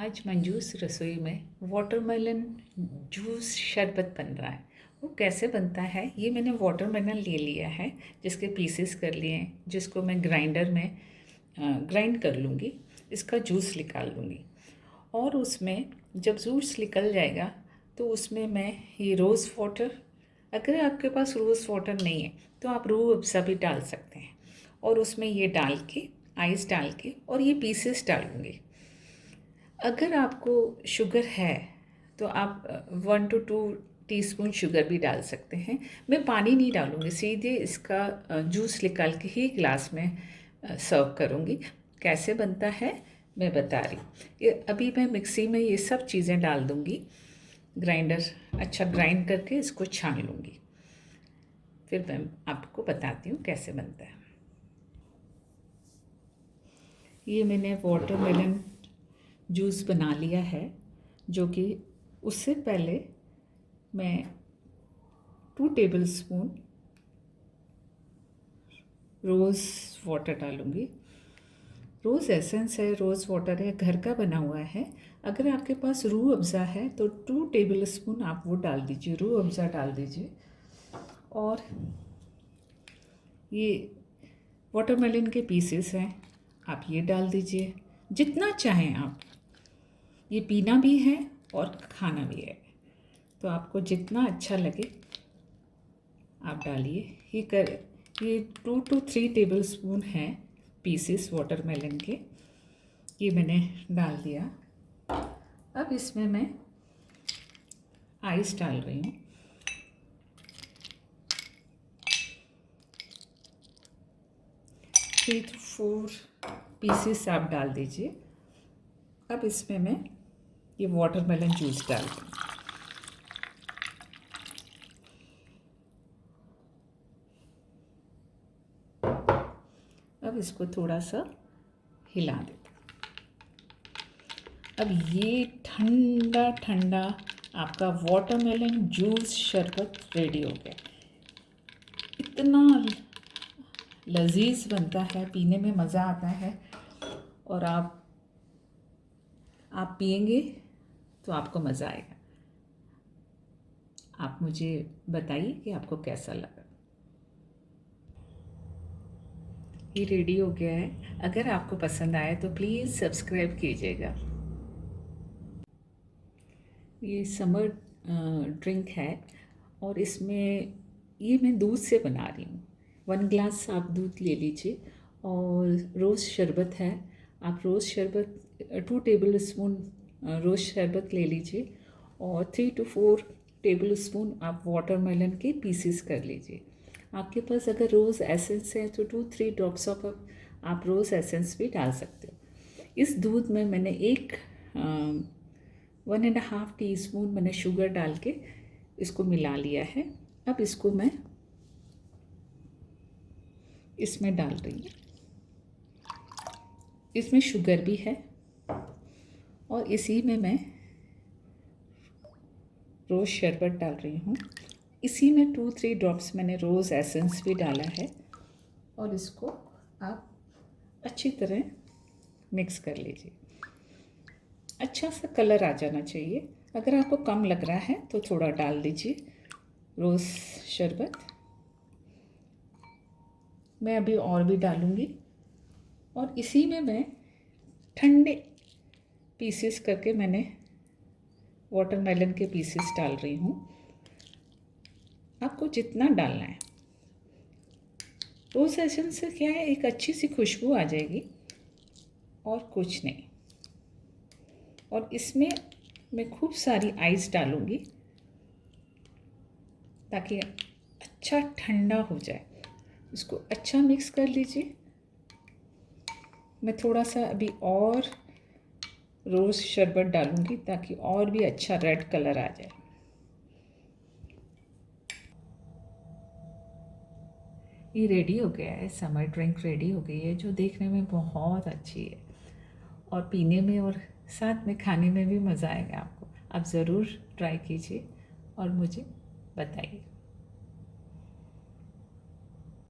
आज मंजूस रसोई में वाटरमेलन जूस शरबत बन रहा है। वो कैसे बनता है, ये मैंने वाटरमेलन ले लिया है, जिसके पीसेस कर लिए हैं, जिसको मैं ग्राइंडर में ग्राइंड कर लूँगी। इसका जूस निकाल लूँगी और उसमें जब जूस निकल जाएगा तो उसमें मैं ये रोज़ वाटर, अगर आपके पास रोज़ वाटर नहीं है तो आप रूह अफ़ज़ा भी डाल सकते हैं, और उसमें ये डाल के आइस डाल के और ये पीसेस डालूँगी। अगर आपको शुगर है तो आप 1 to 2 टीस्पून शुगर भी डाल सकते हैं। मैं पानी नहीं डालूँगी, सीधे इसका जूस निकाल के ही ग्लास में सर्व करूँगी। कैसे बनता है मैं बता रही हूँ। ये अभी मैं मिक्सी में ये सब चीज़ें डाल दूँगी, ग्राइंडर अच्छा ग्राइंड करके इसको छान लूँगी, फिर मैं आपको बताती हूँ कैसे बनता है। ये मैंने वाटरमेलन जूस बना लिया है, जो कि उससे पहले मैं 2 टेबलस्पून रोज़ वाटर डालूँगी। रोज़ एसेंस है, रोज़ वाटर है, घर का बना हुआ है। अगर आपके पास रूह अफ़ज़ा है तो 2 टेबलस्पून आप वो डाल दीजिए, रूह अफ़ज़ा डाल दीजिए। और ये वाटरमेलन के पीसेस हैं, आप ये डाल दीजिए, जितना चाहें आप। ये पीना भी है और खाना भी है, तो आपको जितना अच्छा लगे आप डालिए। ये 2 to 3 टेबलस्पून हैं पीसेस वाटरमेलन के, ये मैंने डाल दिया। अब इसमें मैं आइस डाल रही हूँ। थ्री to 4 पीसेस आप डाल दीजिए। अब इसमें मैं ये वाटरमेलन जूस डाल दूँ। अब इसको थोड़ा सा हिला देते। अब ये ठंडा ठंडा आपका वाटरमेलन जूस शरबत रेडी हो गया। इतना लजीज बनता है, पीने में मज़ा आता है, और आप पिएंगे तो आपको मज़ा आएगा। आप मुझे बताइए कि आपको कैसा लगा। ये रेडी हो गया है। अगर आपको पसंद आए तो प्लीज़ सब्सक्राइब कीजिएगा। ये समर ड्रिंक है, और इसमें ये मैं दूध से बना रही हूँ। 1 ग्लास आप दूध ले लीजिए, और रोज़ शरबत है, आप रोज़ शरबत 2 टेबलस्पून रोज़ शरबत ले लीजिए, और 3 to 4 टेबलस्पून आप वाटरमेलन के पीसेस कर लीजिए। आपके पास अगर रोज़ एसेंस है तो 2-3 ड्रॉप्स ऑफ आप रोज़ एसेंस भी डाल सकते हो। इस दूध में मैंने 1.5 टीस्पून मैंने शुगर डाल के इसको मिला लिया है। अब इसको मैं इसमें डाल रही हूँ। इसमें शुगर भी है, और इसी में मैं रोज़ शरबत डाल रही हूँ। इसी में 2-3 ड्रॉप्स मैंने रोज़ एसेंस भी डाला है, और इसको आप अच्छी तरह मिक्स कर लीजिए। अच्छा सा कलर आ जाना चाहिए। अगर आपको कम लग रहा है तो थोड़ा डाल दीजिए रोज़ शरबत। मैं अभी और भी डालूँगी, और इसी में मैं ठंडे पीसेस करके मैंने वाटरमेलन के पीसेस डाल रही हूँ। आपको जितना डालना है। रोज़ एसेंस से क्या है, एक अच्छी सी खुशबू आ जाएगी, और कुछ नहीं। और इसमें मैं खूब सारी आइस डालूँगी ताकि अच्छा ठंडा हो जाए। इसको अच्छा मिक्स कर लीजिए। मैं थोड़ा सा अभी और रोज़ शरबत डालूँगी ताकि और भी अच्छा रेड कलर आ जाए। ये रेडी हो गया है, समर ड्रिंक रेडी हो गई है, जो देखने में बहुत अच्छी है, और पीने में और साथ में खाने में भी मज़ा आएगा आपको। आप ज़रूर ट्राई कीजिए और मुझे बताइए।